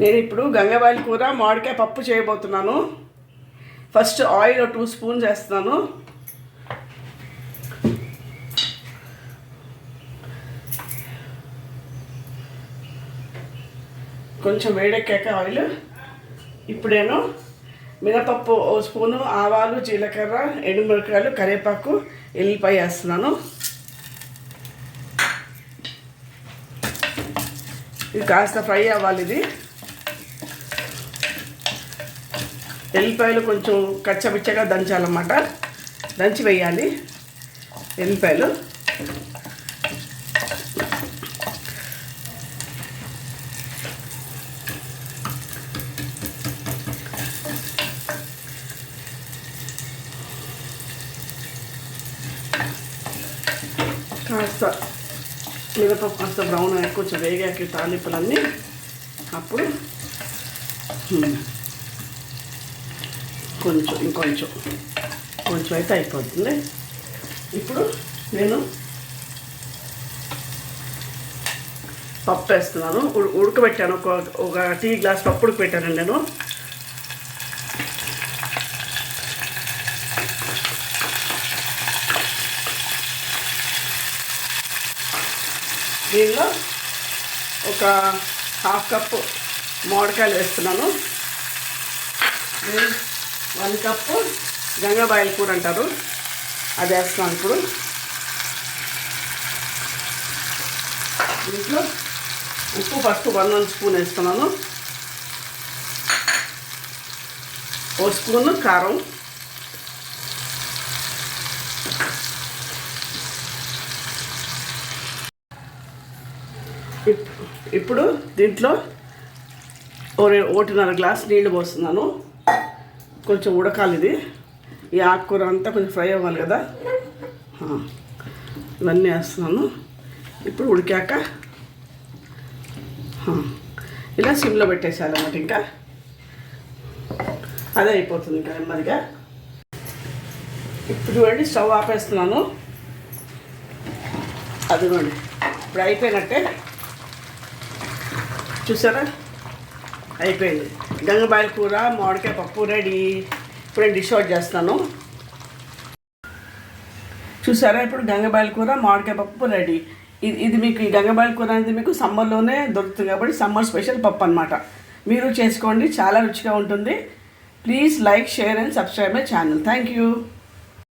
నేను ఇప్పుడు గంగవాయిల కూర మామిడికాయ పప్పు చేయబోతున్నాను. ఫస్ట్ ఆయిల్ 2 స్పూన్స్ వేస్తున్నాను. కొంచెం వేడెక్కాక ఆయిల్ ఇప్పుడేను మినపప్పు 1 స్పూను, ఆవాలు, జీలకర్ర, ఎండుమిరపకాయలు, కరివేపాకు, ఎల్లిపాయ వేస్తున్నాను. ఇది కాస్త ఫ్రై అవ్వాలి. ఇది ఎల్లిపాయలు కొంచెం కచ్చపిచ్చగా దంచాలన్నమాట, దంచి వేయాలి ఎల్లిపాయలు. కాస్త మినపప్పు కాస్త బ్రౌన్ అయ్యి కొంచెం వేగాక తాలింపులన్నీ అప్పుడు కొంచెం అయితే అయిపోతుంది. ఇప్పుడు నేను పప్పు వేస్తున్నాను. ఉడకబెట్టాను, ఒక టీ గ్లాస్ పప్పు ఉడకబెట్టానండి నేను. దీనిలో ఒక 1/2 కప్పు మామిడికాయలు వేస్తున్నాను. 1 కప్పు గంగవాయిల కూర అంటారు, అది వేస్తున్నాను. ఇప్పుడు దీంట్లో ఉప్పు ఫస్ట్ 1 స్పూన్ వేస్తున్నాను. 1 స్పూను కారం, ఇప్పుడు దీంట్లో 1.5 గ్లాస్ నీళ్ళు పోస్తున్నాను. కొంచెం ఉడకాలి ఇది. ఈ ఆకుకూర అంతా కొంచెం ఫ్రై అవ్వాలి కదా, ఇవన్నీ వేస్తున్నాను. ఇప్పుడు ఉడికాక ఇలా సిమ్లో పెట్టేసాను అన్నమాట. ఇంకా అదే అయిపోతుంది ఇంకా నెమ్మదిగా. ఇప్పుడు చూడండి, స్టవ్ ఆపేస్తున్నాను. అదిగోండి, ఇప్పుడు అయిపోయినట్టే. చూసారా, అయిపోయింది. గంగవాయిల కూర మామిడికాయ పప్పు రెడీ. ఇప్పుడు నేను డిష్ అవుట్ చేస్తాను. చూసారా, ఇప్పుడు గంగవాయిల కూర మామిడికాయ పప్పు రెడీ. ఇది మీకు ఈ గంగవాయిల కూర అనేది మీకు సమ్మర్లోనే దొరుకుతుంది కాబట్టి సమ్మర్ స్పెషల్ పప్పు అనమాట. మీరు చేసుకోండి, చాలా రుచిగా ఉంటుంది. Please like, share and subscribe my channel. Thank you.